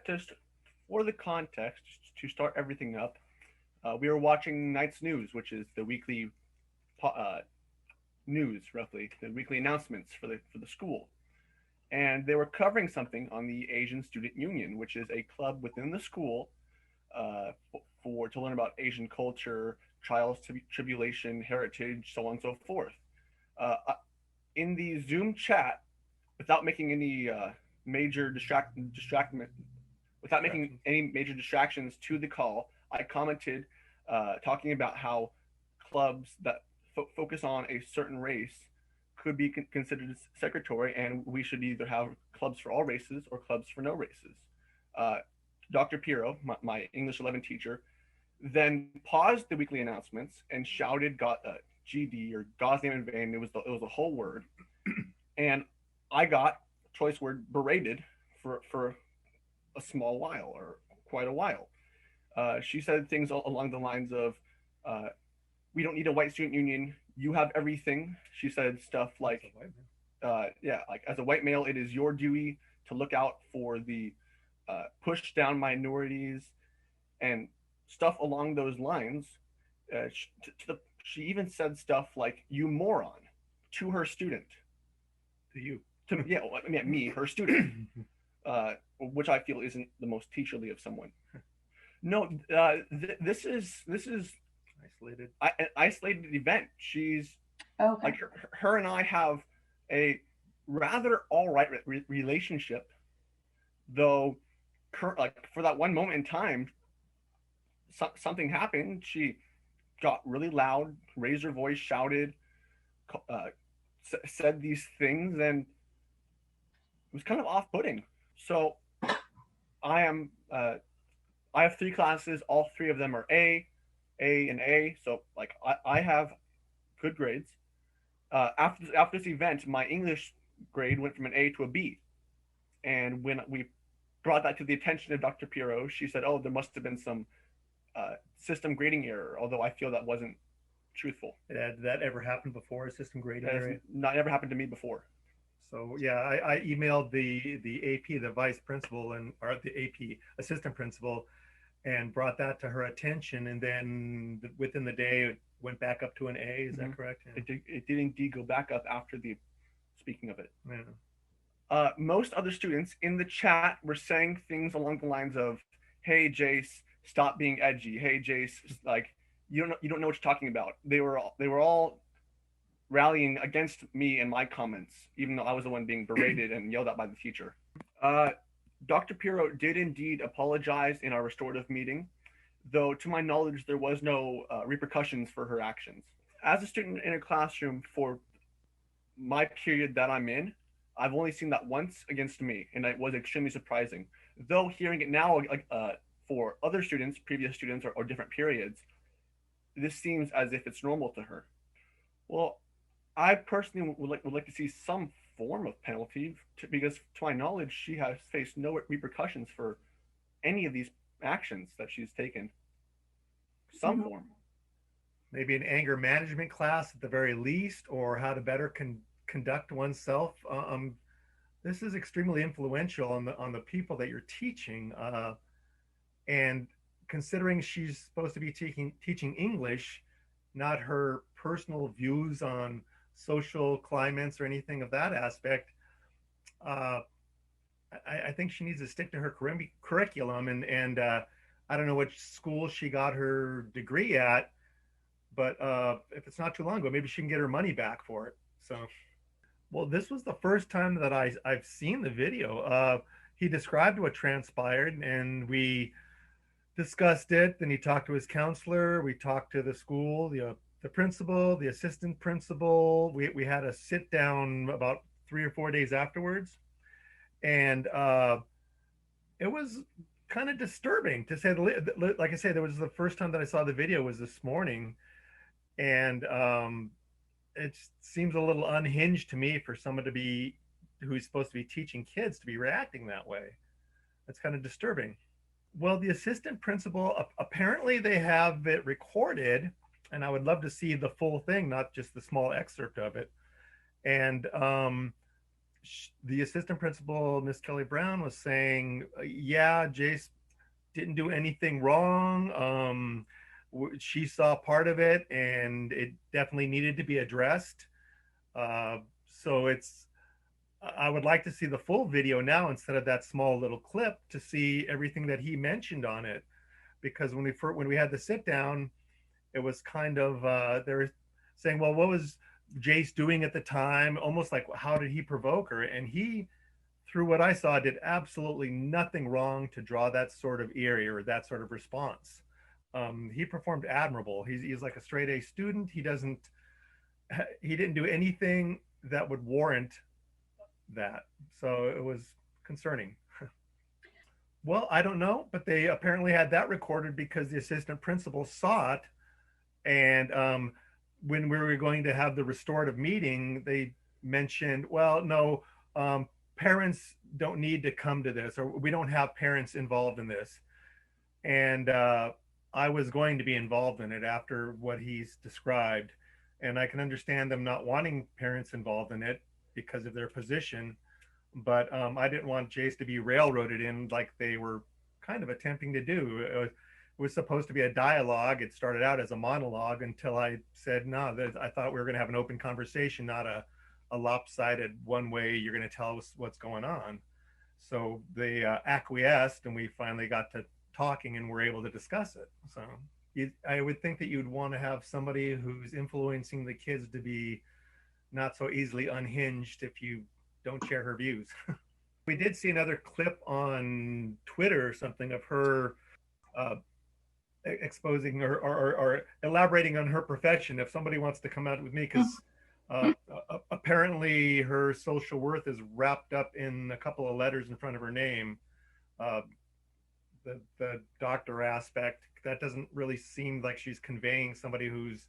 Just for the context, to start everything up, we were watching Night's News, which is the weekly news, roughly the weekly announcements for the school, and they were covering something on the Asian Student Union, which is a club within the school for to learn about Asian culture, trials, tribulation, heritage, so on and so forth. In the Zoom chat, without making any major distraction, without making any major distractions to the call, I commented talking about how clubs that focus on a certain race could be considered secretary, and we should either have clubs for all races or clubs for no races. Uh, Dr. Piro, my English 11 teacher, then paused the weekly announcements and shouted GD or God's name in vain. It was a whole word, and I got choice word berated for a small while or quite a while. She said things along the lines of, uh, "We don't need a white student union. You have everything." She said stuff like, "Yeah, like as a white male, it is your duty to look out for the pushed down minorities," and stuff along those lines. She even said stuff like "you moron" to her student. To you. To yeah, well, I mean, me, her student, which I feel isn't the most teacherly of someone. No, this is Isolated. an isolated event. She's Okay. like her and I have a rather all right relationship, though. Like for that one moment in time, something happened. She got really loud, raised her voice, shouted, uh, said these things, and it was kind of off-putting. So I am I have three classes. All three of them are A, and A. So like I have good grades. After this event, my English grade went from an A to a B. And when we brought that to the attention of Dr. Piro, she said, "Oh, there must have been some system grading error." Although I feel that wasn't truthful. Did that ever happen before? A system grading That has area? not ever happened to me before. So yeah, I emailed the AP, the vice principal, and or the AP assistant principal, and brought that to her attention. And then within the day, it went back up to an A. Is Mm-hmm. that correct? Yeah. It did indeed go back up after the speaking of it. Yeah. Most other students in the chat were saying things along the lines of, "Hey Jace, stop being edgy. Hey Jace, like you don't know what you're talking about." They were all rallying against me and my comments, even though I was the one being berated and yelled at by the teacher. Uh, Dr. Piro did indeed apologize in our restorative meeting, though to my knowledge there was no repercussions for her actions. As a student in a classroom for my period that I'm in, I've only seen that once against me, and it was extremely surprising. Though hearing it now, like for other students, previous students, or different periods, this seems as if it's normal to her. Well, I personally would like to see some form of penalty because, to my knowledge, she has faced no repercussions for any of these actions that she's taken. Some Mhm. form. Maybe an anger management class at the very least, or how to better conduct oneself. This is extremely influential on the people that you're teaching, and considering she's supposed to be teaching English, not her personal views on social climates or anything of that aspect. Uh, I think she needs to stick to her curriculum, and I don't know which school she got her degree at, but if it's not too long ago, maybe she can get her money back for it. So, well, this was the first time that I've seen the video. He described what transpired, and we discussed it. Then he talked to his counselor. We talked to the school, the principal, the assistant principal. We had a sit down about 3 or 4 days afterwards, and it was kind of disturbing to say the like I say. There was the first time that I saw the video was this morning, and it seems a little unhinged to me for someone to be who's supposed to be teaching kids to be reacting that way. That's kind of disturbing. Well, the assistant principal, apparently they have it recorded, and I would love to see the full thing, not just the small excerpt of it. And the assistant principal, Miss Kelly Brown, was saying, yeah, Jace didn't do anything wrong. She saw part of it, and it definitely needed to be addressed. So it's I would like to see the full video now instead of that small little clip to see everything that he mentioned on it. Because when we had the sit down, it was kind of they were saying, well, what was Jace doing at the time? Almost like, how did he provoke her? And he, through what I saw, did absolutely nothing wrong to draw that sort of eerie or that sort of response. He performed admirable. He's like a straight A student. He didn't do anything that would warrant that. So it was concerning. Well, I don't know, but they apparently had that recorded because the assistant principal saw it. And when we were going to have the restorative meeting, they mentioned, well, no, parents don't need to come to this, or we don't have parents involved in this. And I was going to be involved in it after what he's described. And I can understand them not wanting parents involved in it because of their position. But I didn't want Jace to be railroaded in like they were kind of attempting to do. It was supposed to be a dialogue. It started out as a monologue until I said, no, I thought we were going to have an open conversation, not a lopsided one way, you're going to tell us what's going on. So they acquiesced, and we finally got to talking and were able to discuss it. So I would think that you'd want to have somebody who's influencing the kids to be not so easily unhinged if you don't share her views. We did see another clip on Twitter or something of her exposing or elaborating on her profession. If somebody wants to come out with me, because apparently her social worth is wrapped up in a couple of letters in front of her name. The doctor aspect, that doesn't really seem like she's conveying somebody who's